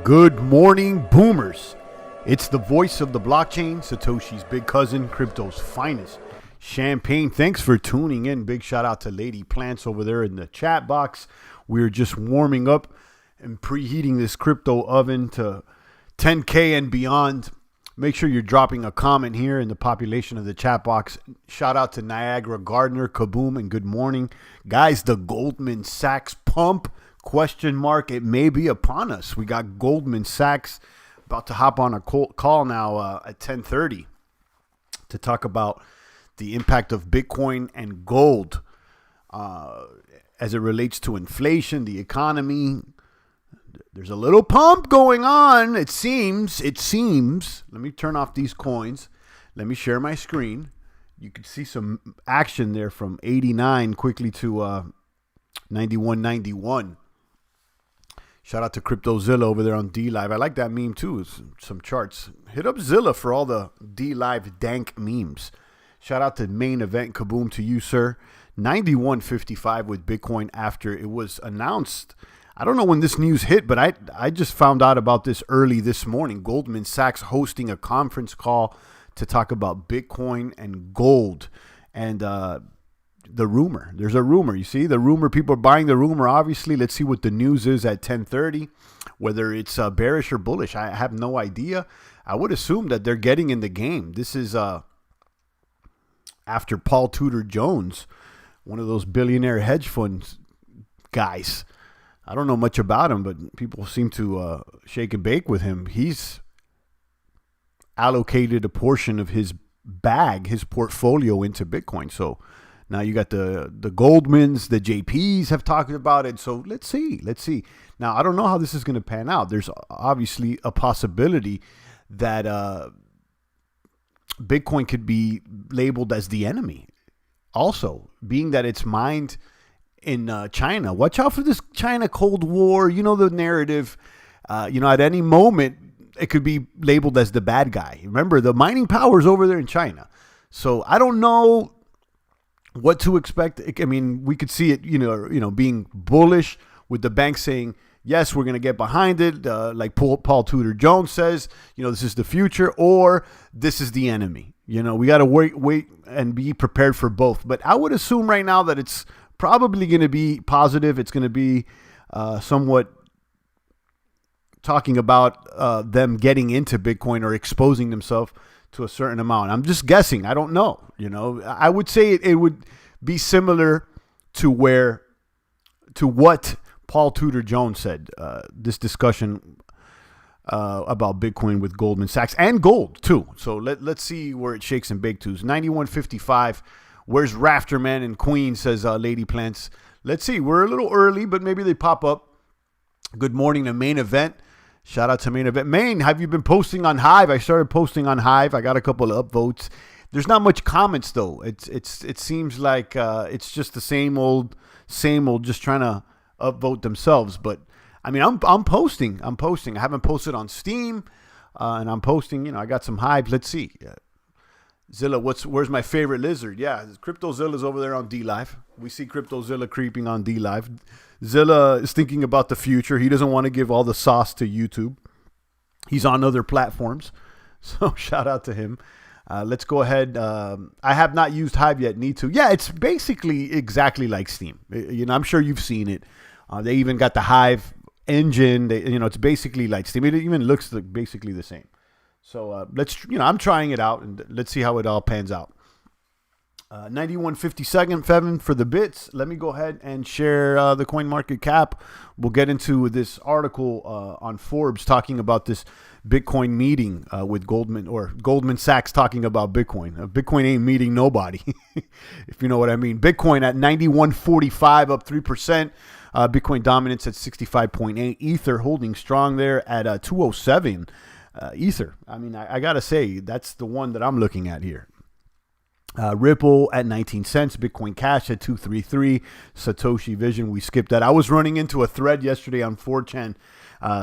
Good morning, boomers. It's the voice of the blockchain, Satoshi's big cousin, crypto's finest. Champagne, thanks for tuning in. Big shout out to Lady Plants over there in the chat box. We're just warming up and preheating this crypto oven to 10K and beyond. Make sure you're dropping a comment here in the population of the chat box. Shout out to Niagara Gardner, Kaboom, and good morning. Guys, the Goldman Sachs pump, ? It may be upon us. We got Goldman Sachs about to hop on a call now at 10:30 to talk about the impact of Bitcoin and gold as it relates to inflation, the economy. There's a little pump going on. It seems. Let me turn off these coins. Let me share my screen. You can see some action there from 89 quickly to 91.91. Shout out to CryptoZilla over there on D-Live. I like that meme too. Some charts. Hit up Zilla for all the D-Live dank memes. Shout out to Main Event Kaboom to you, sir. 91.55 with Bitcoin after it was announced. I don't know when this news hit, but I just found out about this early this morning. Goldman Sachs hosting a conference call to talk about Bitcoin and gold. And the rumor. There's a rumor. You see the rumor. People are buying the rumor. Obviously, let's see what the news is at 10:30. Whether it's bearish or bullish, I have no idea. I would assume that they're getting in the game. This is after Paul Tudor Jones, one of those billionaire hedge funds guys. I don't know much about him, but people seem to shake and bake with him. He's allocated a portion of his bag, his portfolio into Bitcoin. So now you got the Goldmans, the JPs have talked about it. So let's see. Now, I don't know how this is going to pan out. There's obviously a possibility that Bitcoin could be labeled as the enemy. Also, being that it's mined in China. Watch out for this China Cold War. You know the narrative. At any moment, it could be labeled as the bad guy. Remember, the mining power is over there in China. So I don't know what to expect. I mean, we could see it, being bullish with the bank saying, yes, we're going to get behind it. Like Paul Tudor Jones says, this is the future, or this is the enemy. We got to wait and be prepared for both. But I would assume right now that it's probably going to be positive. It's going to be somewhat talking about them getting into Bitcoin or exposing themselves to a certain amount. I'm just guessing. I don't know. I would say it would be similar to what Paul Tudor Jones said. This discussion about Bitcoin with Goldman Sachs and gold too. So let's see where it shakes and bakes to. 91.55. Where's Rafterman and Queen, says Lady Plants. Let's see. We're a little early, but maybe they pop up. Good morning to Main Event. Shout out to Main Event. Main, have you been posting on Hive? I started posting on Hive. I got a couple of upvotes. There's not much comments though. It seems like it's just the same old, just trying to upvote themselves. But I mean, I'm posting. I haven't posted on Steam, and I'm posting. I got some Hive. Let's see. Zilla, where's my favorite lizard? Yeah, CryptoZilla's over there on D-Live. We see CryptoZilla creeping on D-Live. Zilla is thinking about the future. He doesn't want to give all the sauce to YouTube. He's on other platforms. So shout out to him. Let's go ahead. I have not used Hive yet. Need to. Yeah, it's basically exactly like Steam. I'm sure you've seen it. They even got the Hive engine. It's basically like Steam. It even looks like basically the same. So I'm trying it out, and let's see how it all pans out. 91.57 for the bits. Let me go ahead and share the coin market cap. We'll get into this article on Forbes talking about this Bitcoin meeting with Goldman Sachs talking about Bitcoin. Bitcoin ain't meeting nobody, if you know what I mean. Bitcoin at 91.45, up 3%. Bitcoin dominance at 65.8. Ether holding strong there at 207. Ether. I mean, I got to say, that's the one that I'm looking at here. Ripple at 19 cents. Bitcoin Cash at 233. Satoshi Vision, we skipped that. I was running into a thread yesterday on 4chan.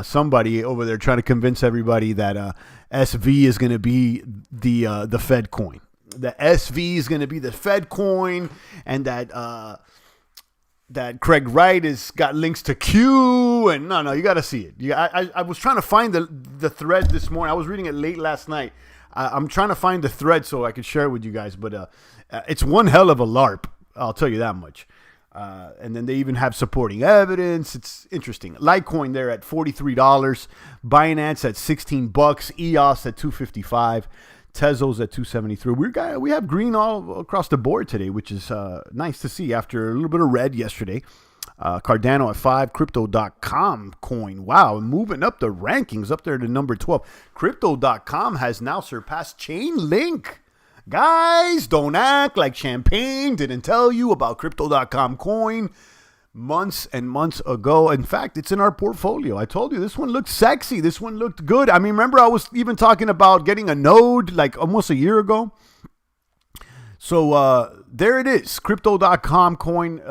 Somebody over there trying to convince everybody that SV is going to be the Fed coin. The SV is going to be the Fed coin, and that that Craig Wright has got links to Q, and no, you got to see it. I was trying to find the thread this morning. I was reading it late last night. I'm trying to find the thread so I could share it with you guys, but it's one hell of a LARP. I'll tell you that much. And then they even have supporting evidence. It's interesting. Litecoin there at $43, Binance at $16, EOS at $255. Tezos at $273. We have green all across the board today, which is nice to see after a little bit of red yesterday. Cardano at 5, Crypto.com coin. Wow, moving up the rankings up there to number 12. Crypto.com has now surpassed Chainlink. Guys, don't act like Champagne didn't tell you about Crypto.com coin months and months ago. In fact, it's in our portfolio. I told you this one looked sexy. This one looked good. I mean, remember I was even talking about getting a node like almost a year ago. So there it is. Crypto.com coin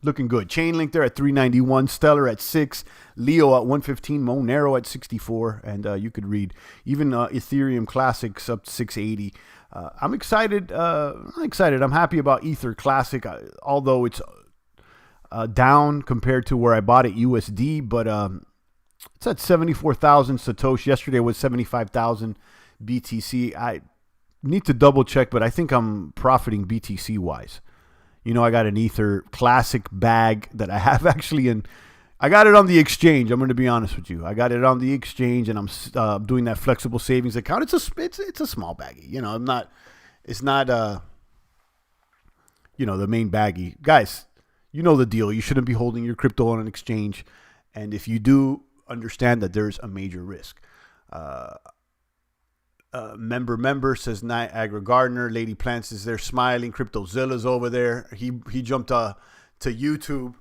looking good. Chainlink there at 391. Stellar at 6. Leo at 115. Monero at 64. And you could read even Ethereum Classics up to 680. I'm excited. I'm happy about Ether Classic, although it's down compared to where I bought it USD, but it's at 74,000 Satoshi. Yesterday was 75,000 BTC. I need to double check, but I think I'm profiting BTC wise. You know, I got an Ether Classic bag that I have actually I got it on the exchange. I'm going to be honest with you. I got it on the exchange, and I'm doing that flexible savings account. It's a small baggie. You know, it's not the main baggie. Guys, you know the deal. You shouldn't be holding your crypto on an exchange. And if you do, understand that there's a major risk. Member says Niagara Gardner. Lady Plants is there smiling. CryptoZilla's over there. He jumped to YouTube.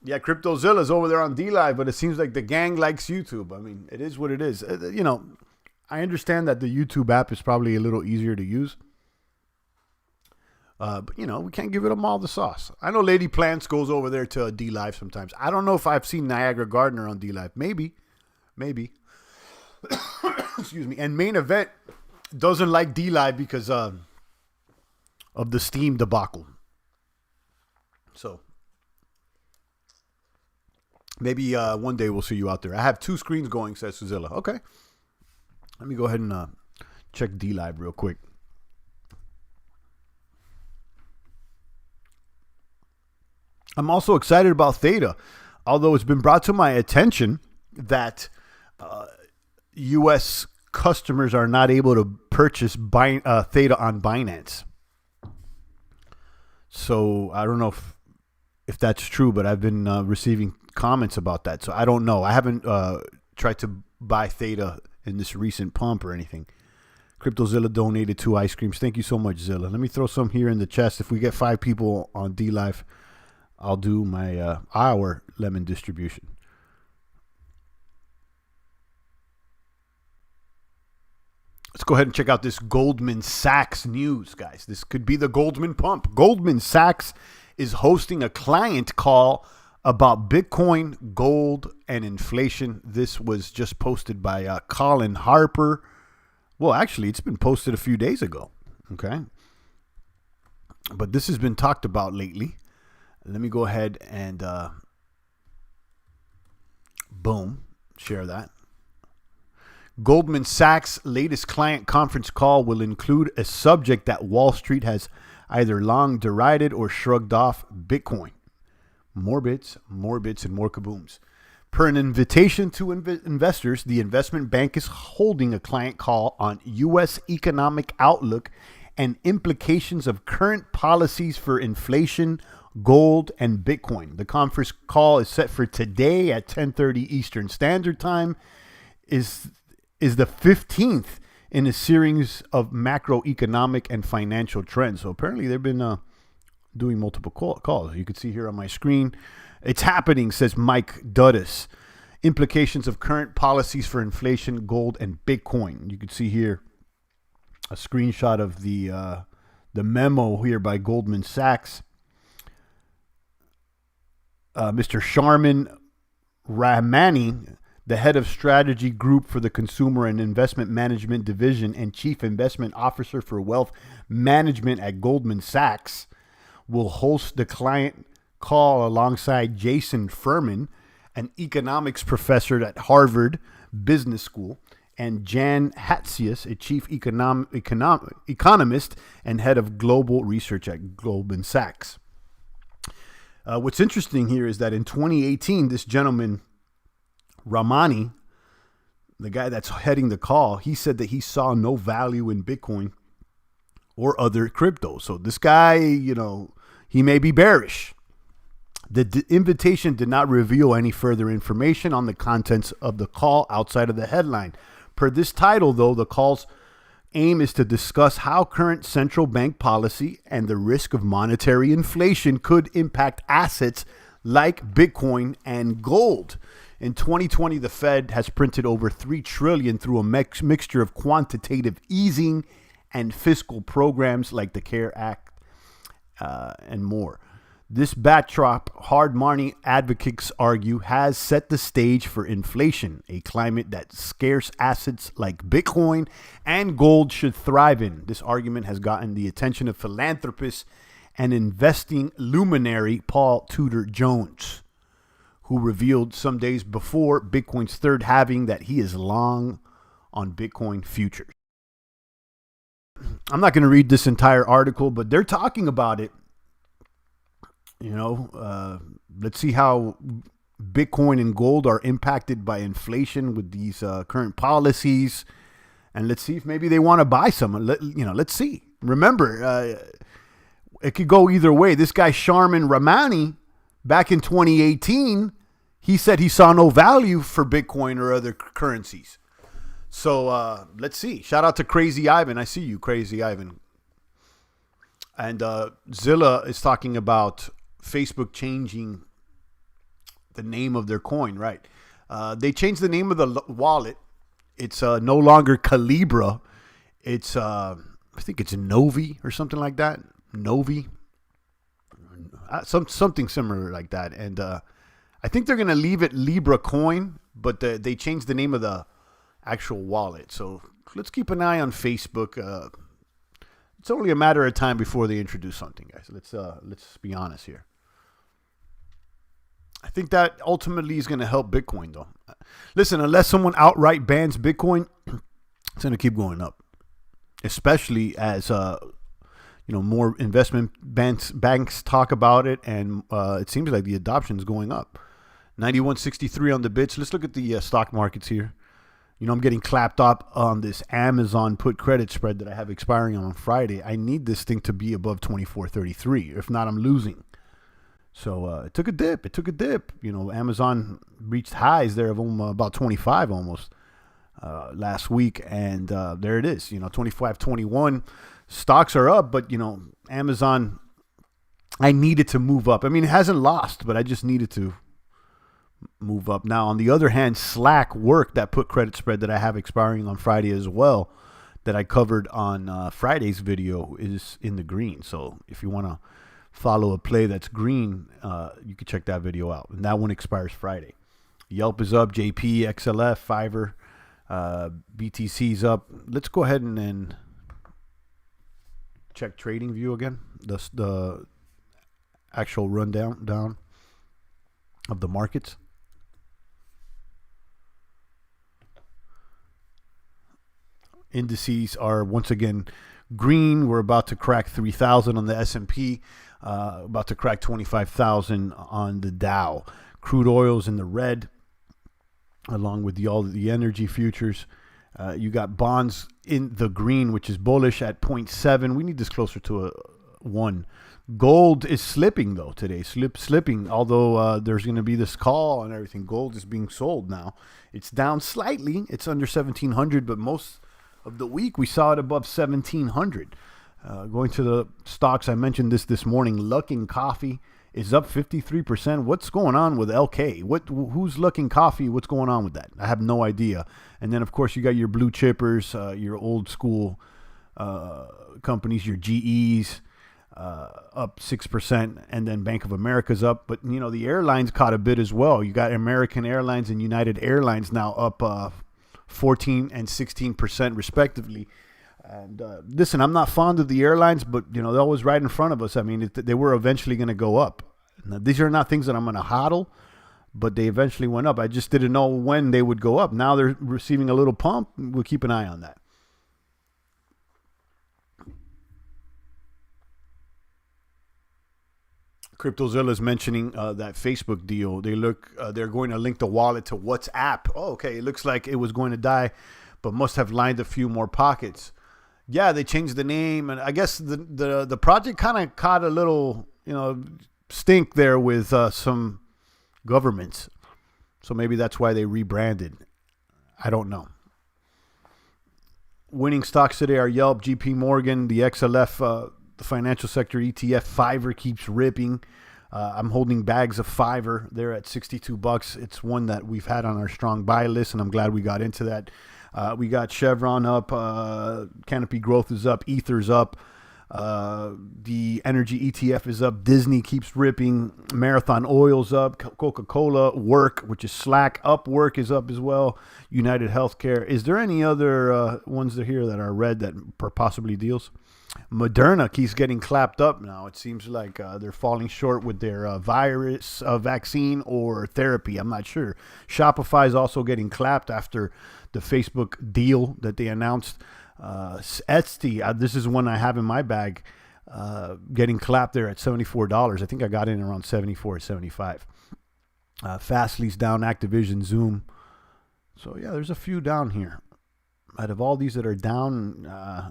Yeah, CryptoZilla's over there on DLive, but it seems like the gang likes YouTube. I mean, it is what it is. I understand that the YouTube app is probably a little easier to use. But, we can't give them all the sauce. I know Lady Plants goes over there to DLive sometimes. I don't know if I've seen Niagara Gardner on DLive. Maybe. Excuse me. And Main Event doesn't like DLive because of the Steam debacle. So maybe one day we'll see you out there. I have 2 screens going, says Suzilla. Okay. Let me go ahead and check DLive real quick. I'm also excited about Theta, although it's been brought to my attention that U.S. customers are not able to purchase Theta on Binance. So I don't know if that's true, but I've been receiving comments about that. So I don't know. I haven't tried to buy Theta in this recent pump or anything. CryptoZilla donated 2 ice creams. Thank you so much, Zilla. Let me throw some here in the chest. If we get 5 people on DLive, I'll do my our lemon distribution. Let's go ahead and check out this Goldman Sachs news, guys. This could be the Goldman pump. Goldman Sachs is hosting a client call about Bitcoin, gold, and inflation. This was just posted by Colin Harper. Well, actually, it's been posted a few days ago. Okay. But this has been talked about lately. Let me go ahead and boom, share that. Goldman Sachs' latest client conference call will include a subject that Wall Street has either long derided or shrugged off: Bitcoin. More bits, and more kabooms. Per an invitation to investors, the investment bank is holding a client call on U.S. economic outlook and implications of current policies for inflation, gold, and Bitcoin. The conference call is set for today at 10:30 Eastern Standard Time. Is the 15th in a series of macroeconomic and financial trends. So apparently they've been doing multiple calls. You can see here on my screen. It's happening, says Mike Dudas. Implications of current policies for inflation, gold, and Bitcoin. You can see here a screenshot of the memo here by Goldman Sachs. Mr. Sharman Rahmani, the head of strategy group for the Consumer and Investment Management Division and chief investment officer for wealth management at Goldman Sachs, will host the client call alongside Jason Furman, an economics professor at Harvard Business School, and Jan Hatzius, a chief economist and head of global research at Goldman Sachs. What's interesting here is that in 2018, this gentleman, Ramani, the guy that's heading the call, he said that he saw no value in Bitcoin or other cryptos. So this guy, he may be bearish. The invitation did not reveal any further information on the contents of the call outside of the headline. Per this title, though, the call's aim is to discuss how current central bank policy and the risk of monetary inflation could impact assets like Bitcoin and gold. In 2020, the Fed has printed over $3 trillion through a mixture of quantitative easing and fiscal programs like the CARE Act and more. This backdrop, hard money advocates argue, has set the stage for inflation, a climate that scarce assets like Bitcoin and gold should thrive in. This argument has gotten the attention of philanthropist and investing luminary Paul Tudor Jones, who revealed some days before Bitcoin's third halving that he is long on Bitcoin futures. I'm not going to read this entire article, but they're talking about it. Let's see how Bitcoin and gold are impacted by inflation with these current policies. And let's see if maybe they want to buy some. Let's see. Remember, it could go either way. This guy, Sharman Ramani, back in 2018, he said he saw no value for Bitcoin or other currencies. So let's see. Shout out to Crazy Ivan. I see you, Crazy Ivan. And Zilla is talking about Facebook changing the name of their coin, right? They changed the name of the wallet. It's no longer Calibra. It's, I think it's Novi or something like that. Novi. Something similar like that. And I think they're going to leave it Libra coin, but they changed the name of the actual wallet. So let's keep an eye on Facebook. It's only a matter of time before they introduce something, guys. Let's be honest here. I think that ultimately is going to help Bitcoin, though. Listen, unless someone outright bans Bitcoin, it's going to keep going up, especially as more investment banks talk about it, and it seems like the adoption is going up. 91.63 on the bits. Let's look at the stock markets here. I'm getting clapped up on this Amazon put credit spread that I have expiring on Friday. I need this thing to be above 24.33. If not, I'm losing. So it took a dip. Amazon reached highs there of about 25 almost last week. And there it is, 25.21. Stocks are up, but, Amazon, I needed to move up. I mean, it hasn't lost, but I just needed to move up. Now, on the other hand, Slack worked that put credit spread that I have expiring on Friday as well, that I covered on Friday's video, is in the green. So if you want to follow a play that's green, you can check that video out. And that one expires Friday. Yelp is up, JP, XLF, Fiverr, BTC's up. Let's go ahead and check TradingView again. The actual rundown of the markets. Indices are once again green. We're about to crack 3,000 on the S&P, about to crack 25,000 on the Dow. Crude oil's in the red, along with all the energy futures. You got bonds in the green, which is bullish at 0.7. We need this closer to a 1. Gold is slipping, though, today. Slipping, although there's going to be this call and everything. Gold is being sold now. It's down slightly. It's under 1,700, but most of the week we saw it above 1,700. Going to the stocks, I mentioned this morning. Luckin Coffee is up 53%. What's going on with LK? Who's Luckin Coffee? What's going on with that? I have no idea. And then, of course, you got your blue chippers, your old school companies, your GEs, up 6%, and then Bank of America's up. But, the airlines caught a bit as well. You got American Airlines and United Airlines now up 14 and 16% respectively. And listen, I'm not fond of the airlines, but they're always right in front of us. I mean, they were eventually going to go up. Now, these are not things that I'm going to hodl, but they eventually went up. I just didn't know when they would go up. Now they're receiving a little pump. We'll keep an eye on that. CryptoZilla is mentioning that Facebook deal. They're going to link the wallet to WhatsApp. Oh, okay. It looks like it was going to die, but must have lined a few more pockets. Yeah, they changed the name, and I guess the project kind of caught a little stink there with some governments. So maybe that's why they rebranded. I don't know. Winning stocks today are Yelp, GP Morgan, the XLF, the financial sector ETF. Fiverr keeps ripping. I'm holding bags of Fiverr. They're at $62. It's one that we've had on our strong buy list, and I'm glad we got into that. We got Chevron up. Canopy Growth is up. Ether's up. The energy ETF is up. Disney keeps ripping. Marathon Oil's up. Coca-Cola, Work, which is Slack, Upwork is up as well. United Healthcare. Is there any other ones here that are red that are possibly deals? Moderna keeps getting clapped up now. It seems like they're falling short with their virus vaccine or therapy. I'm not sure. Shopify is also getting clapped after the Facebook deal that they announced. Etsy, this is one I have in my bag, getting clapped there at $74. I think I got in around 74 or 75. Fastly's down, Activision, Zoom. So yeah, there's a few down here. Out of all these that are down,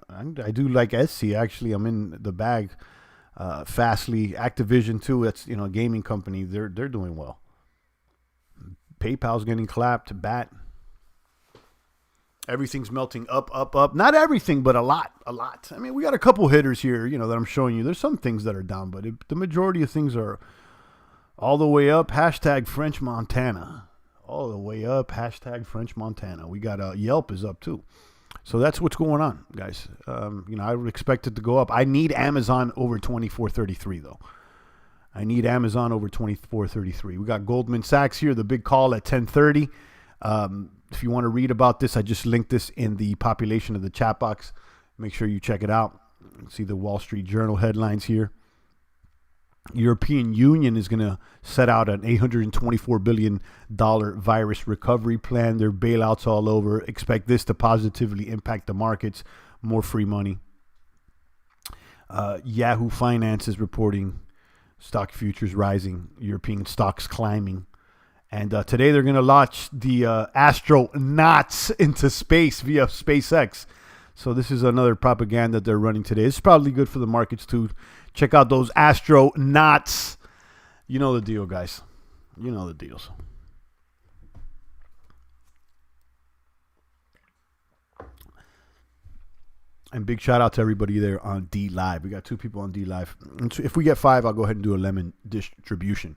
I do like Etsy. Actually, I'm in the bag. Fastly, Activision too. That's a gaming company. They're doing well. PayPal's getting clapped. Bat. Everything's melting up, up, up. Not everything, but a lot. I mean, we got a couple hitters here, that I'm showing you. There's some things that are down, but the majority of things are all the way up. Hashtag French Montana. All the way up. Hashtag French Montana. We got Yelp is up too. So that's what's going on, guys. I would expect it to go up. I need Amazon over 24.33 though. I need Amazon over 24.33. We got Goldman Sachs here, the big call at 10:30. If you want to read about this, I just linked this in the population of the chat box. Make sure you check it out. See the Wall Street Journal headlines here. European Union is going to set out an $824 billion virus recovery plan. There are bailouts all over. Expect this to positively impact the markets. More free money. Yahoo Finance is reporting stock futures rising. European stocks climbing. And today they're going to launch the astronauts into space via SpaceX. So this is another propaganda they're running today. It's probably good for the markets too. Check out those astronauts. You know the deal, guys. You know the deals. And big shout out to everybody there on D Live. We got 2 people on D Live. And so if we get 5, I'll go ahead and do a lemon distribution.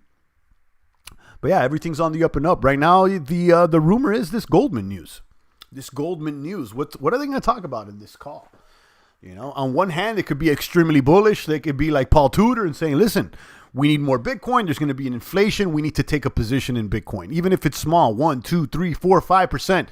But yeah, everything's on the up and up. Right now, the rumor is this Goldman news. This Goldman news. What are they going to talk about in this call? On one hand, it could be extremely bullish. They could be like Paul Tudor and saying, listen, we need more Bitcoin. There's going to be an inflation. We need to take a position in Bitcoin. Even if it's small, 1, 2, 3, 4, 5%.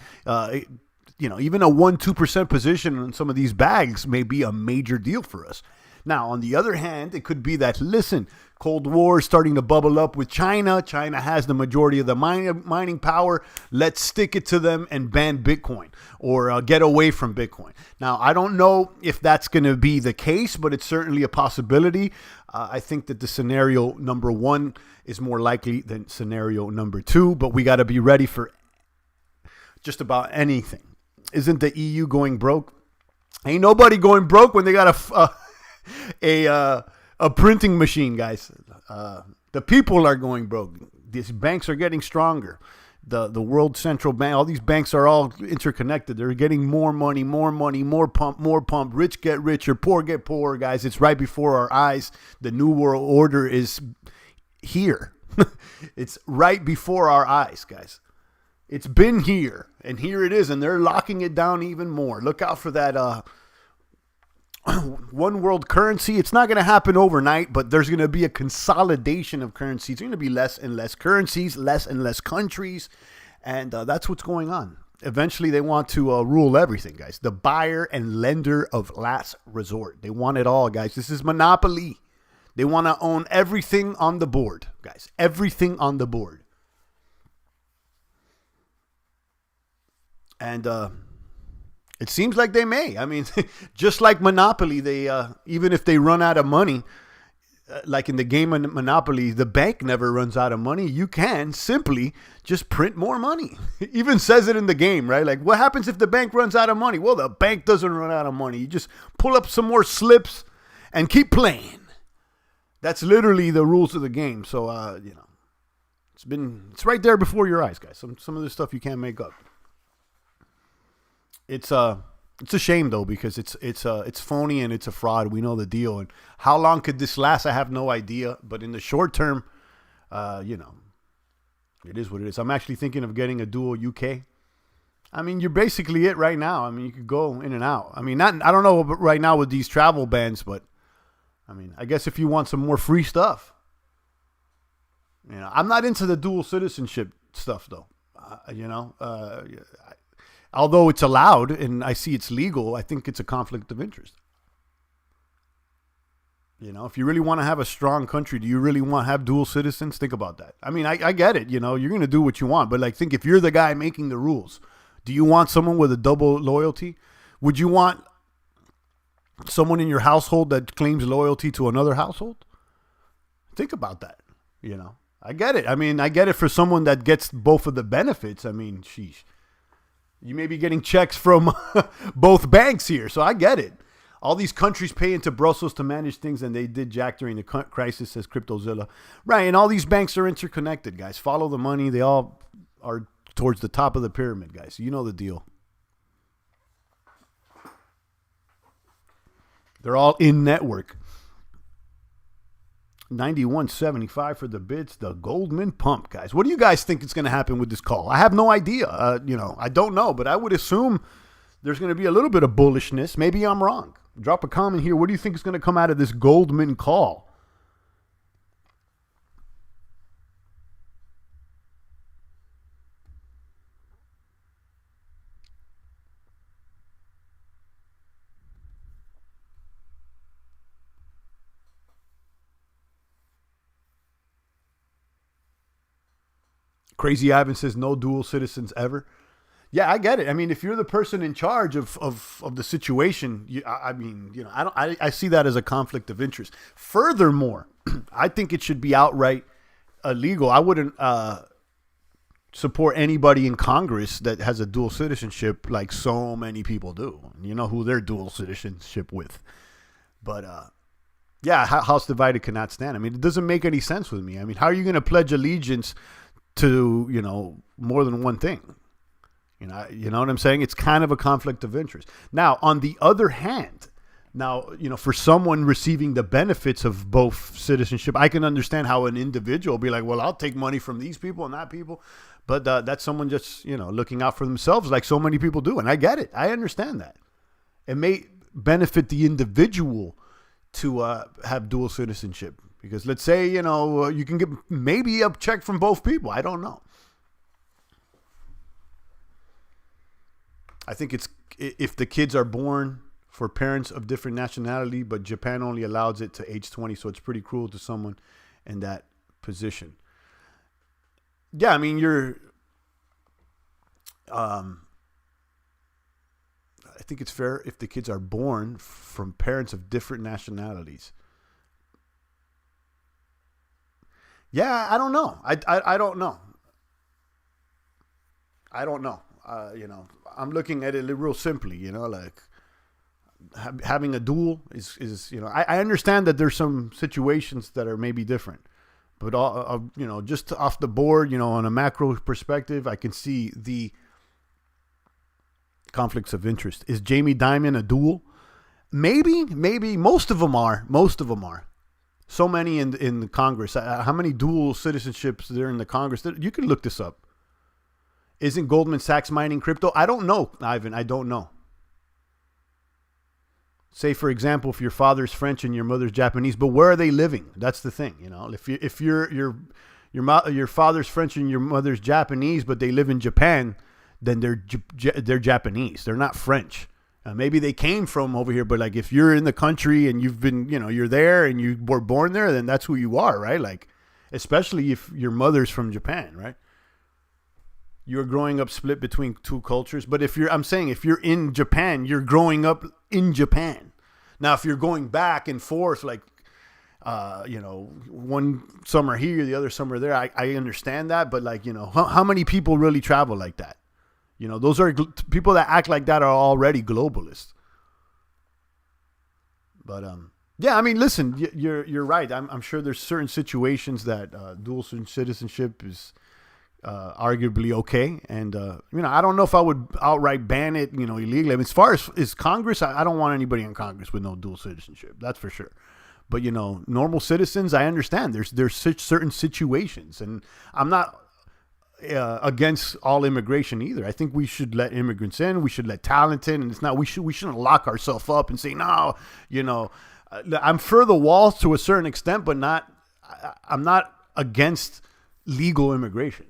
Even a 1-2% position on some of these bags may be a major deal for us. Now, on the other hand, it could be that, listen, Cold War is starting to bubble up with China. China has the majority of the mining power. Let's stick it to them and ban Bitcoin or get away from Bitcoin. Now, I don't know if that's going to be the case, but it's certainly a possibility. I think that the scenario number 1 is more likely than scenario number 2, but we got to be ready for just about anything. Isn't the EU going broke? Ain't nobody going broke when they got a printing machine, guys. The people are going broke. These banks are getting stronger. The World Central Bank, all these banks are all interconnected. They're getting more money, more pump. Rich get richer, poor get poorer, guys. It's right before our eyes. The New World Order is here. It's right before our eyes, guys. It's been here, and here it is, and they're locking it down even more. Look out for that one world currency. It's not going to happen overnight, but there's going to be a consolidation of currencies. There's going to be less and less currencies, less and less countries, and that's what's going on. Eventually, they want to rule everything, guys. The buyer and lender of last resort. They want it all, guys. This is monopoly. They want to own everything on the board, guys. Everything on the board. And it seems like they may. I mean, just like Monopoly, they even if they run out of money, like in the game of Monopoly, the bank never runs out of money. You can simply just print more money. It even says it in the game, right? Like, what happens if the bank runs out of money? Well, the bank doesn't run out of money. You just pull up some more slips and keep playing. That's literally the rules of the game. So, it's right there before your eyes, guys. Some of this stuff you can't make up. It's a shame though, because it's phony and it's a fraud. We know the deal. And how long could this last? I have no idea. But in the short term, it is what it is. I'm actually thinking of getting a dual UK. I mean, you're basically it right now. I mean, you could go in and out. I mean, I don't know right now with these travel bans, but I mean, I guess if you want some more free stuff, I'm not into the dual citizenship stuff though. Although it's allowed and I see it's legal, I think it's a conflict of interest. If you really want to have a strong country, do you really want to have dual citizens? Think about that. I mean, I get it. You're going to do what you want. But think if you're the guy making the rules, do you want someone with a double loyalty? Would you want someone in your household that claims loyalty to another household? Think about that. I get it. I mean, I get it for someone that gets both of the benefits. I mean, sheesh. You may be getting checks from both banks here, so I get it. All these countries pay into Brussels to manage things, and they did jack during the crisis, says CryptoZilla. Right, and all these banks are interconnected, guys. Follow the money. They all are towards the top of the pyramid, guys. You know the deal. They're all in network. 91.75 for the bids, the Goldman pump, guys. What do you guys think is going to happen with this call? I have no idea. I don't know, but I would assume there's going to be a little bit of bullishness. Maybe I'm wrong. Drop a comment here. What do you think is going to come out of this Goldman call? Crazy Ivan says no dual citizens ever. Yeah, I get it. I mean, if you're the person in charge of the situation, I see that as a conflict of interest. Furthermore, I think it should be outright illegal. I wouldn't support anybody in Congress that has a dual citizenship like so many people do. You know who they're dual citizenship with. But, House divided cannot stand. I mean, it doesn't make any sense with me. I mean, how are you going to pledge allegiance to, more than one thing? You know what I'm saying? It's kind of a conflict of interest. Now, on the other hand, for someone receiving the benefits of both citizenship, I can understand how an individual will be like, well, I'll take money from these people and that people. But that's someone just, looking out for themselves like so many people do. And I get it. I understand that. It may benefit the individual to have dual citizenship. Because let's say, you can get maybe a check from both people. I don't know. I think it's if the kids are born for parents of different nationality, but Japan only allows it to age 20. So it's pretty cruel to someone in that position. Yeah, I mean, I think it's fair if the kids are born from parents of different nationalities. Yeah, I don't know. I don't know. I don't know. I'm looking at it real simply, having a duel is I understand that there's some situations that are maybe different, but just off the board, on a macro perspective, I can see the conflicts of interest. Is Jamie Dimon a duel? Maybe most of them are. So many in the Congress. How many dual citizenships there in the Congress? You can look this up. Isn't Goldman Sachs mining crypto? I don't know, Ivan. I don't know. Say, for example, if your father's French and your mother's Japanese, but where are they living? That's the thing. If your father's French and your mother's Japanese, but they live in Japan, then they're Japanese. They're not French. Maybe they came from over here, but like if you're in the country and you've been, you're there and you were born there, then that's who you are, right? Like, especially if your mother's from Japan, right? You're growing up split between two cultures. But if you're in Japan, you're growing up in Japan. Now, if you're going back and forth, like, one summer here, the other summer there, I understand that. But like, how many people really travel like that? Those are people that act like that are already globalists. But yeah, I mean, listen, you're right. I'm sure there's certain situations that dual citizenship is arguably okay, and I don't know if I would outright ban it, illegally. I mean, as far as Congress, I don't want anybody in Congress with no dual citizenship. That's for sure. But normal citizens, I understand. There's certain situations, and I'm not against all immigration either. I think we should let immigrants in. We should let talent in, and we shouldn't lock ourselves up and say no. I'm for the walls to a certain extent, but I'm not against legal immigration.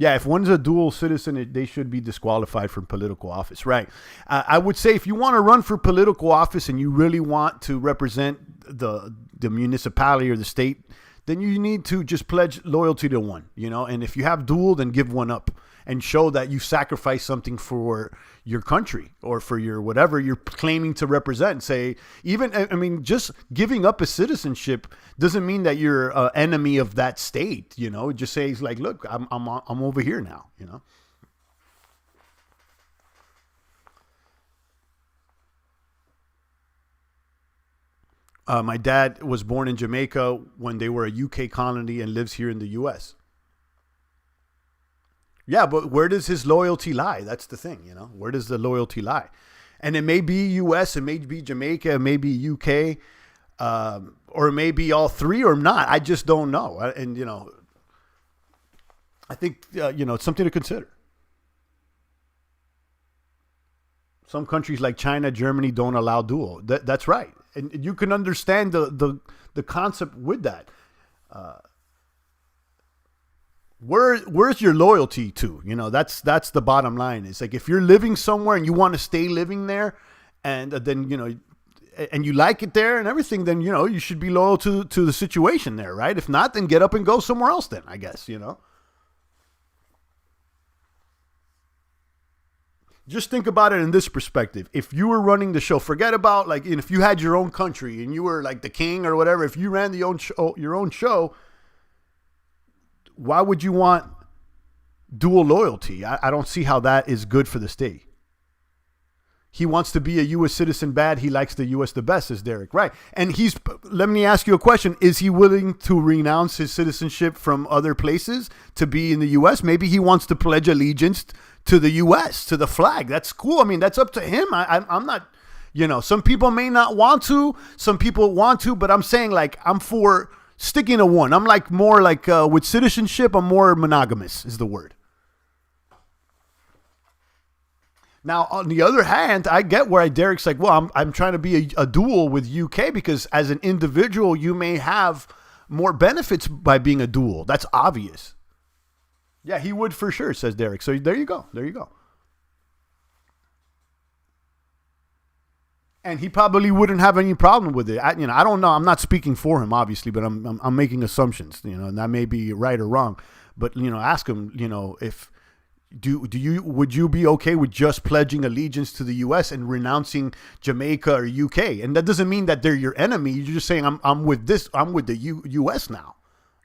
Yeah, if one's a dual citizen, they should be disqualified from political office, right? I would say if you want to run for political office and you really want to represent the municipality or the state, then you need to just pledge loyalty to one, and if you have dual, then give one up and show that you sacrifice something for your country or for your whatever you're claiming to represent. Say, just giving up a citizenship doesn't mean that you're an enemy of that state. It just says like, look, I'm over here now. My dad was born in Jamaica when they were a UK colony and lives here in the US. Yeah, but where does his loyalty lie? That's the thing, Where does the loyalty lie? And it may be US, it may be Jamaica, it may be UK, or it may be all three or not. I just don't know. And, I think, it's something to consider. Some countries like China, Germany don't allow dual. That's right. And you can understand the concept with that. Where's your loyalty to? That's the bottom line. It's like if you're living somewhere and you want to stay living there, and then and you like it there and everything, then you should be loyal to the situation there, right? If not, then get up and go somewhere else. Then I guess Just think about it in this perspective. If you were running the show, forget about like if you had your own country and you were like the king or whatever. If you ran your own show. Why would you want dual loyalty? I don't see how that is good for the state. He wants to be a U.S. citizen bad. He likes the U.S. the best, is Derek. Right. And let me ask you a question. Is he willing to renounce his citizenship from other places to be in the U.S.? Maybe he wants to pledge allegiance to the U.S., to the flag. That's cool. I mean, that's up to him. I'm not, some people may not want to. Some people want to. But I'm saying like I'm for sticking to one. I'm like more like with citizenship, I'm more monogamous is the word. Now, on the other hand, I get where Derek's like, well, I'm trying to be a dual with UK because as an individual, you may have more benefits by being a dual. That's obvious. Yeah, he would for sure, says Derek. So there you go. There you go. And he probably wouldn't have any problem with it. I don't know. I'm not speaking for him, obviously, but I'm making assumptions, and that may be right or wrong. But, ask him, if would you be okay with just pledging allegiance to the U.S. and renouncing Jamaica or UK? And that doesn't mean that they're your enemy. You're just saying I'm with the U.S. now,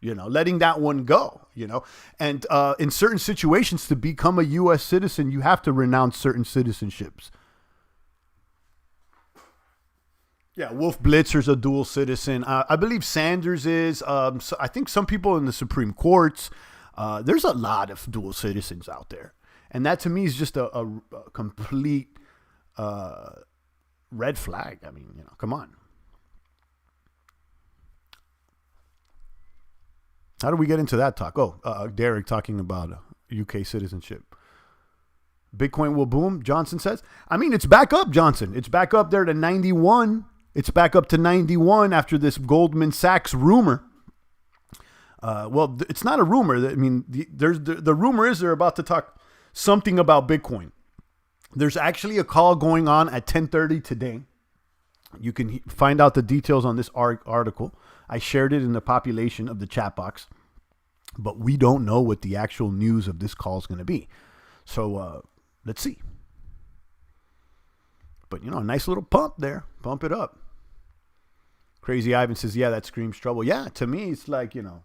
letting that one go, And in certain situations, to become a U.S. citizen, you have to renounce certain citizenships. Yeah, Wolf Blitzer's a dual citizen. I believe Sanders is. So I think some people in the Supreme Courts. There's a lot of dual citizens out there. And that to me is just a complete red flag. I mean, come on. How do we get into that talk? Oh, Derek talking about UK citizenship. Bitcoin will boom, Johnson says. I mean, it's back up, Johnson. It's back up there to 91. It's back up to 91 after this Goldman Sachs rumor. Well, it's not a rumor. I mean, the rumor is they're about to talk something about Bitcoin. There's actually a call going on at 10:30 today. You can find out the details on this article. I shared it in the population of the chat box, but we don't know what the actual news of this call is going to be. So let's see. But, a nice little pump there. Pump it up. Crazy Ivan says, yeah, that screams trouble. Yeah, to me, it's like, you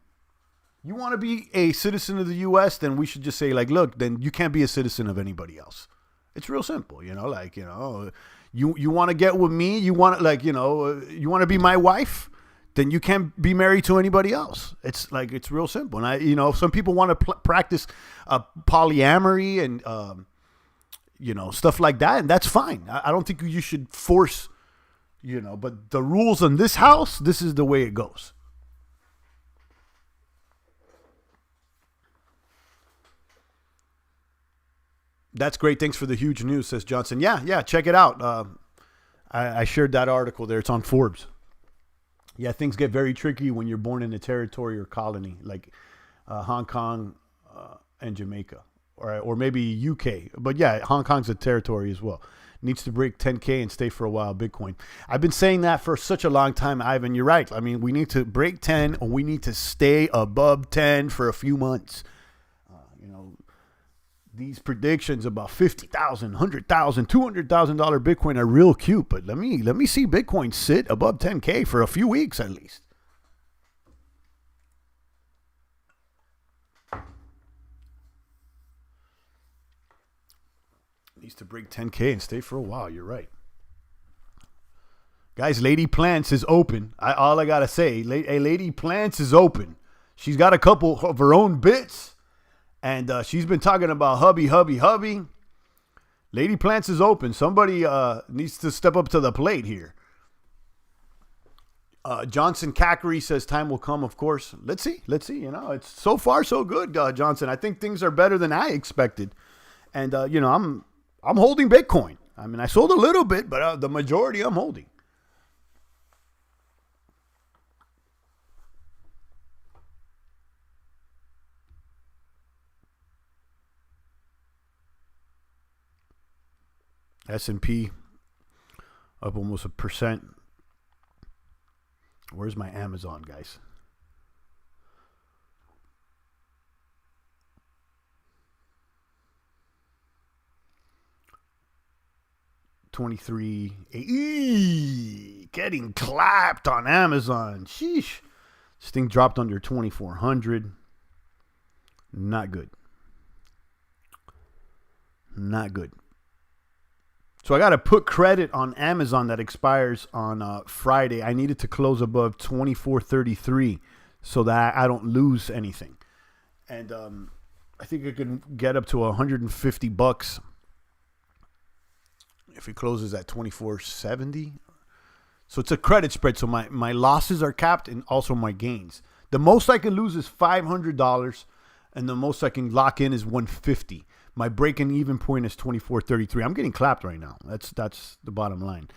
want to be a citizen of the U.S., then we should just say, like, look, then you can't be a citizen of anybody else. It's real simple, you want to get with me, you want to be my wife, then you can't be married to anybody else. It's real simple. And some people want to practice polyamory and, stuff like that. And that's fine. I don't think you should force, but the rules in this house, this is the way it goes. That's great. Thanks for the huge news, says Johnson. Yeah, check it out. I shared that article there. It's on Forbes. Yeah, things get very tricky when you're born in a territory or colony like Hong Kong and Jamaica, or maybe UK. But yeah, Hong Kong's a territory as well. Needs to break 10K and stay for a while, Bitcoin. I've been saying that for such a long time, Ivan. You're right. I mean, we need to break 10 or we need to stay above 10 for a few months. These predictions about $50,000, $100,000, $200,000 Bitcoin are real cute, but let me see Bitcoin sit above 10K for a few weeks at least. Needs to break 10K and stay for a while. You're right. Guys, Lady Plants is open. All I got to say, Lady Plants is open. She's got a couple of her own bits. And she's been talking about hubby. Lady Plants is open. Somebody needs to step up to the plate here. Johnson Cackery says time will come, of course. Let's see. It's so far so good, Johnson. I think things are better than I expected. And, I'm holding Bitcoin. I mean, I sold a little bit, but the majority I'm holding. S&P up almost 1%. Where's my Amazon, guys? $23. Getting clapped on Amazon. Sheesh. This thing dropped under 2,400. Not good. So I got to put credit on Amazon that expires on Friday. I needed to close above 24.33 so that I don't lose anything. And I think I can get up to $150 if it closes at 24.70. So it's a credit spread. So my losses are capped and also my gains. The most I can lose is $500 and the most I can lock in is $150. My break-in even point is 24.33. I'm getting clapped right now. That's the bottom line.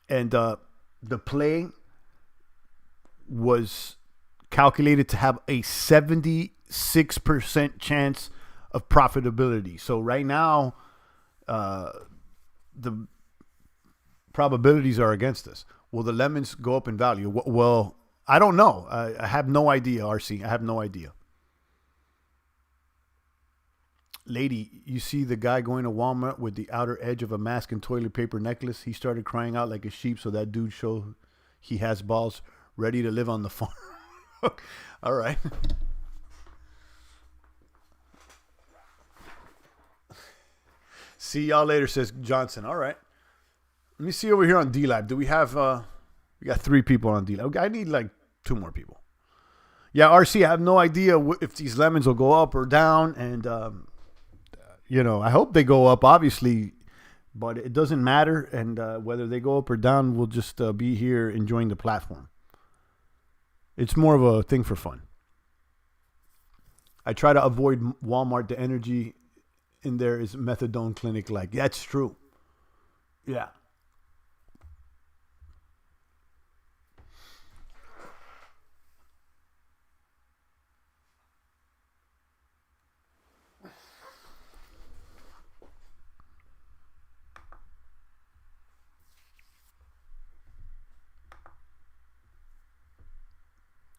And the play was calculated to have a 76% chance of profitability. So right now, the probabilities are against us. Will the lemons go up in value? Well, I don't know. I have no idea, RC. I have no idea. Lady, you see the guy going to Walmart with the outer edge of a mask and toilet paper necklace? He started crying out like a sheep, so that dude showed he has balls, ready to live on the farm. All right. See y'all later, says Johnson. All right. Let me see over here on D-Live. Do we have, we got 3 people on D-Live. I need like 2 more people. Yeah, RC, I have no idea if these lemons will go up or down. And, I hope they go up, obviously, but it doesn't matter. And whether they go up or down, we'll just be here enjoying the platform. It's more of a thing for fun. I try to avoid Walmart. The energy in there is methadone clinic-like. That's true. Yeah.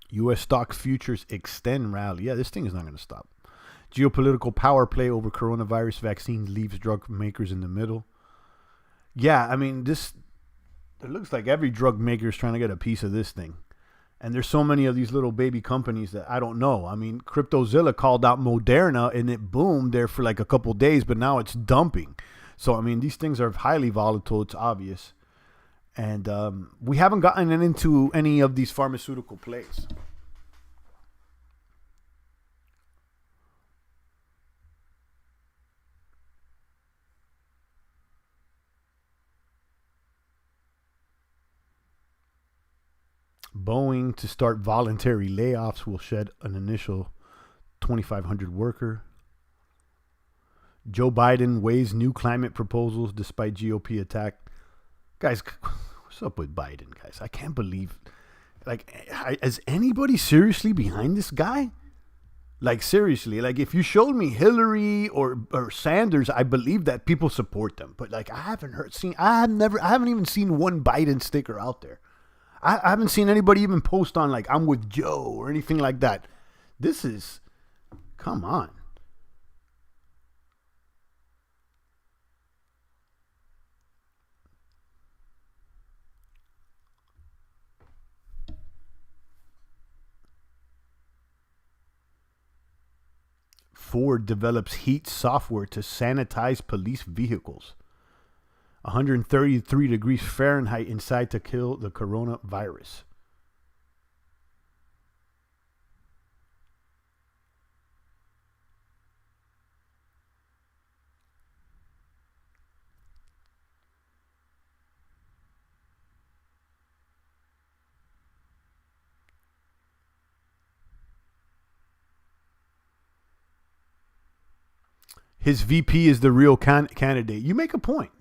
U.S. stock futures extend rally. Yeah, this thing is not going to stop. Geopolitical power play over coronavirus vaccine leaves drug makers in the middle. Yeah, I mean, it looks like every drug maker is trying to get a piece of this thing. And there's so many of these little baby companies that I don't know. I mean, CryptoZilla called out Moderna and it boomed there for like a couple days, but now it's dumping. So, I mean, these things are highly volatile. It's obvious. And we haven't gotten into any of these pharmaceutical plays. Boeing to start voluntary layoffs will shed an initial 2,500 worker. Joe Biden weighs new climate proposals despite GOP attack. Guys, what's up with Biden, guys? I can't believe. Like, is anybody seriously behind this guy? Like, seriously, like if you showed me Hillary or Sanders, I believe that people support them. But like, I haven't even seen one Biden sticker out there. I haven't seen anybody even post on like I'm with Joe or anything like that. This is, come on. Ford develops heat software to sanitize police vehicles. 133 degrees Fahrenheit inside to kill the coronavirus. His VP is the real candidate. You make a point.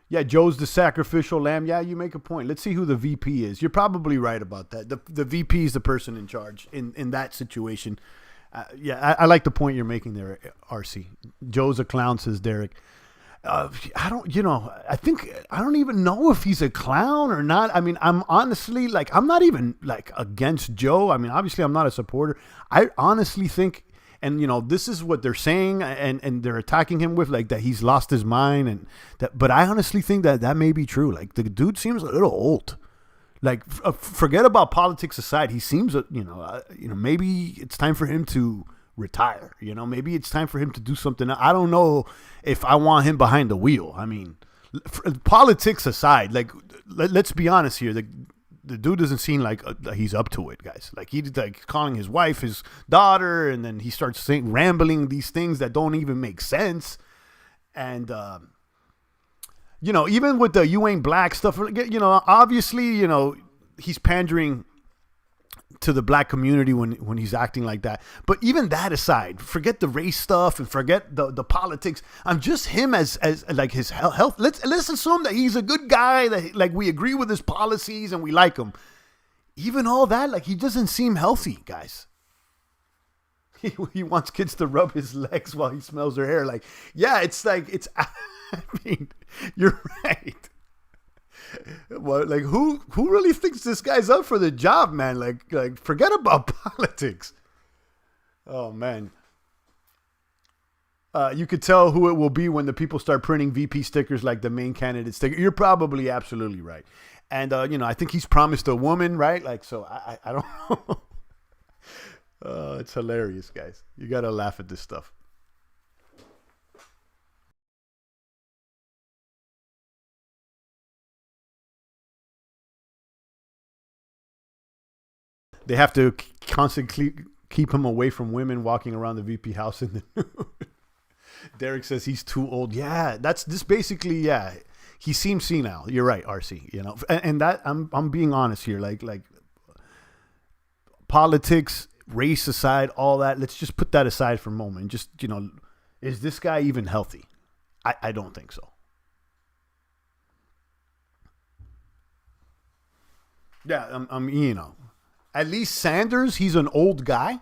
Yeah, Joe's the sacrificial lamb. Yeah, you make a point. Let's see who the VP is. You're probably right about that. The VP is the person in charge in that situation. I like the point you're making there, RC. Joe's a clown, says Derek. I don't even know if he's a clown or not. I mean, I'm honestly, like, I'm not even, like, against Joe. I mean, obviously, I'm not a supporter. I honestly think, and, you know, this is what they're saying, and they're attacking him with, like, that he's lost his mind, and that. But I honestly think that may be true. Like, the dude seems a little old. Like, forget about politics aside, he seems, maybe it's time for him to retire. You know, maybe it's time for him to do something. I don't know if I want him behind the wheel. I mean, politics aside, like, let's be honest here. The dude doesn't seem like he's up to it, guys. Like, he's like calling his wife his daughter, and then he starts rambling these things that don't even make sense. And, even with the you ain't black stuff, obviously, he's pandering to the black community when he's acting like that. But even that aside, forget the race stuff and forget the politics. I'm just him as like his health. Let's assume that he's a good guy, that like we agree with his policies and we like him. Even all that, like, he doesn't seem healthy, guys. He wants kids to rub his legs while he smells their hair. Like, yeah, it's like, I mean, you're right. Well, like, who really thinks this guy's up for the job, man? Like forget about politics. Oh, man. You could tell who it will be when the people start printing VP stickers like the main candidate sticker. You're probably absolutely right. And, I think he's promised a woman, right? Like, so I don't know. It's hilarious, guys. You got to laugh at this stuff. They have to constantly keep him away from women walking around the VP house in the nude. Derek says he's too old. Yeah, that's this basically. Yeah, he seems senile. You're right, RC. And that I'm being honest here. Like politics, race aside, all that. Let's just put that aside for a moment. Just is this guy even healthy? I don't think so. Yeah, at least Sanders, he's an old guy,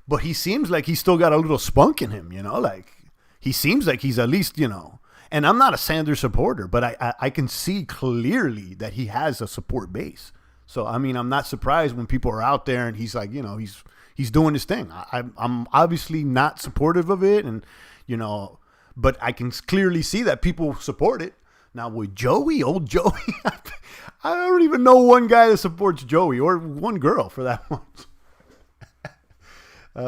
but he seems like he's still got a little spunk in him, like he seems like he's at least, and I'm not a Sanders supporter, but I can see clearly that he has a support base. So I mean, I'm not surprised when people are out there and he's like, he's doing his thing. I'm obviously not supportive of it, and but I can clearly see that people support it. Now with Joey, old Joey, I don't even know one guy that supports Joey, or one girl for that one.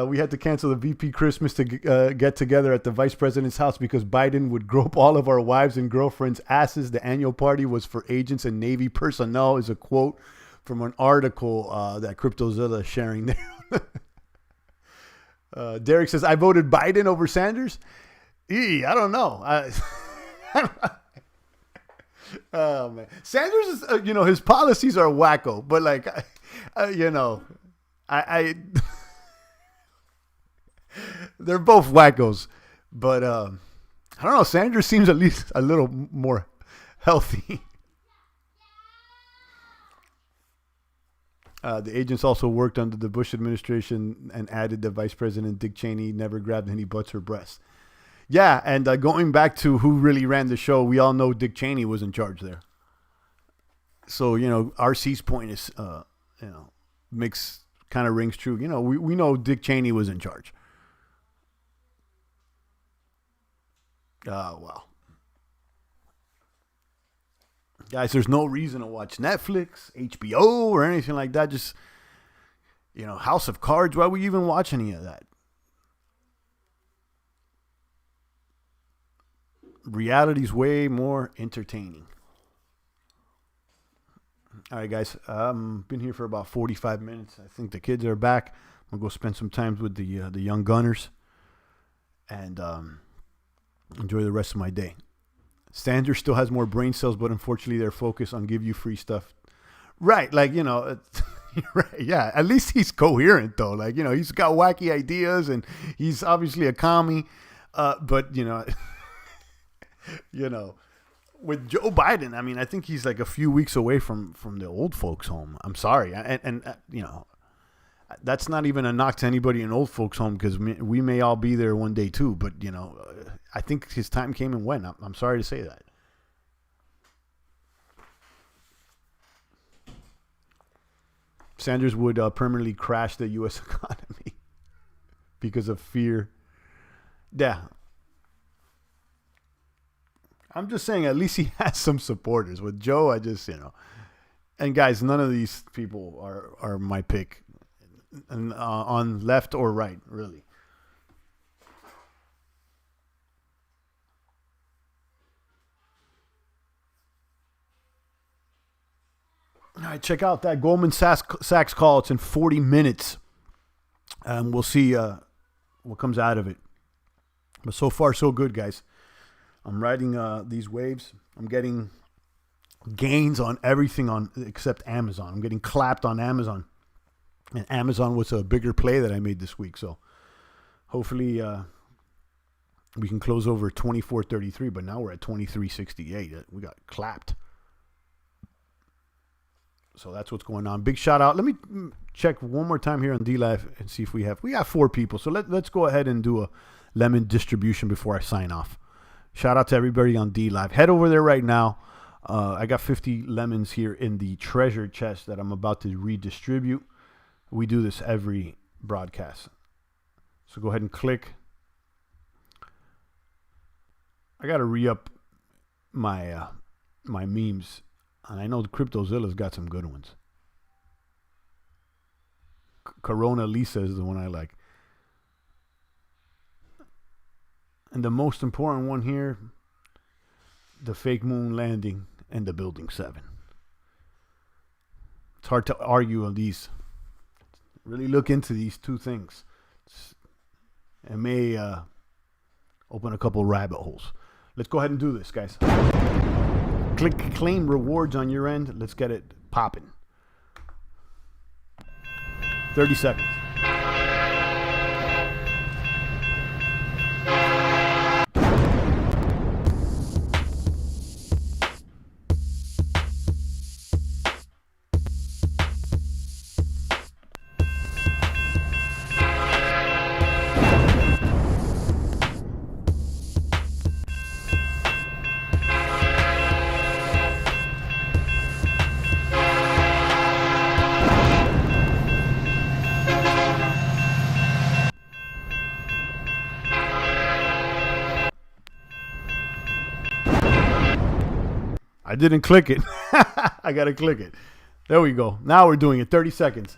We had to cancel the VP Christmas to get together at the vice president's house because Biden would grope all of our wives and girlfriends' asses. The annual party was for agents and Navy personnel, is a quote from an article that CryptoZilla is sharing there. Derek says, I voted Biden over Sanders. I don't know. Oh, man. Sanders is, his policies are wacko, but like, I they're both wackos, but I don't know. Sanders seems at least a little more healthy. The agents also worked under the Bush administration and added that Vice President Dick Cheney never grabbed any butts or breasts. Yeah, and going back to who really ran the show, we all know Dick Cheney was in charge there. So, RC's point is, mix kind of rings true. We know Dick Cheney was in charge. Well. Guys, there's no reason to watch Netflix, HBO, or anything like that. Just, House of Cards. Why would you even watch any of that? Reality's way more entertaining. All right, guys. Been here for about 45 minutes. I think the kids are back. I'm going to go spend some time with the young gunners and enjoy the rest of my day. Sanders still has more brain cells, but unfortunately they're focused on give you free stuff. Right, like, right, yeah, at least he's coherent, though. Like, he's got wacky ideas, and he's obviously a commie. But, with Joe Biden, I mean, I think he's like a few weeks away from the old folks' home. I'm sorry. And that's not even a knock to anybody in old folks' home, because we may all be there one day, too. But, I think his time came and went. I'm sorry to say that. Sanders would permanently crash the U.S. economy because of fear. Yeah. I'm just saying, at least he has some supporters. With Joe, I just, And guys, none of these people are my pick on left or right, really. All right, check out that Goldman Sachs call. It's in 40 minutes. We'll see what comes out of it. But so far, so good, guys. I'm riding these waves. I'm getting gains on everything except Amazon. I'm getting clapped on Amazon. And Amazon was a bigger play that I made this week. So hopefully we can close over 24.33. But now we're at 23.68. We got clapped. So that's what's going on. Big shout out. Let me check one more time here on D-Live and see if we got 4 people. So let's go ahead and do a lemon distribution before I sign off. Shout out to everybody on D-Live. Head over there right now. I got 50 lemons here in the treasure chest that I'm about to redistribute. We do this every broadcast. So go ahead and click. I got to re-up my memes. And I know the CryptoZilla's got some good ones. Corona Lisa is the one I like. And the most important one here, the fake moon landing and the building 7. It's hard to argue on these. Really look into these two things. It may open a couple rabbit holes. Let's go ahead and do this, guys. Click claim rewards on your end. Let's get it popping. 30 seconds. I didn't click it. I got to click it. There we go. Now we're doing it. 30 seconds.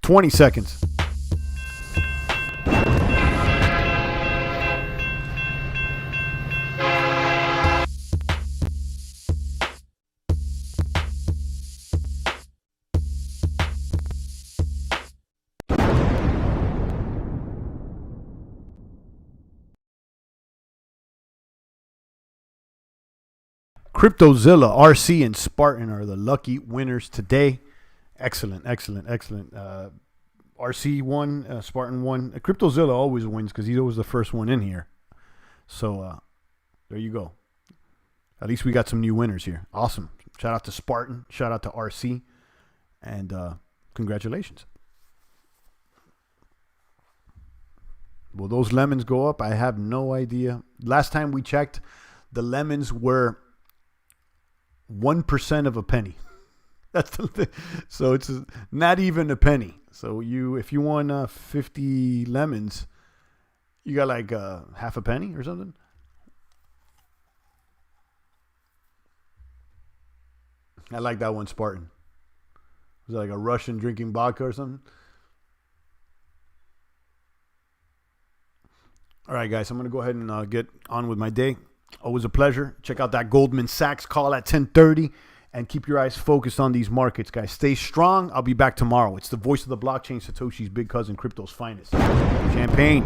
$20 seconds. CryptoZilla, RC, and Spartan are the lucky winners today. Excellent. RC won, Spartan won. CryptoZilla always wins because he's always the first one in here. So there you go. At least we got some new winners here. Awesome. Shout out to Spartan. Shout out to RC. And congratulations. Will those lemons go up? I have no idea. Last time we checked, the lemons were 1% of a penny. That's the thing. So it's not even a penny. So if you won 50 lemons, you got like half a penny or something. I like that one, Spartan. Was it like a Russian drinking vodka or something? All right, guys, I'm going to go ahead and get on with my day. Always a pleasure. Check out that Goldman Sachs call at 10:30 and keep your eyes focused on these markets, guys. Stay strong. I'll be back tomorrow. It's the voice of the blockchain, Satoshi's big cousin, crypto's finest. Champagne.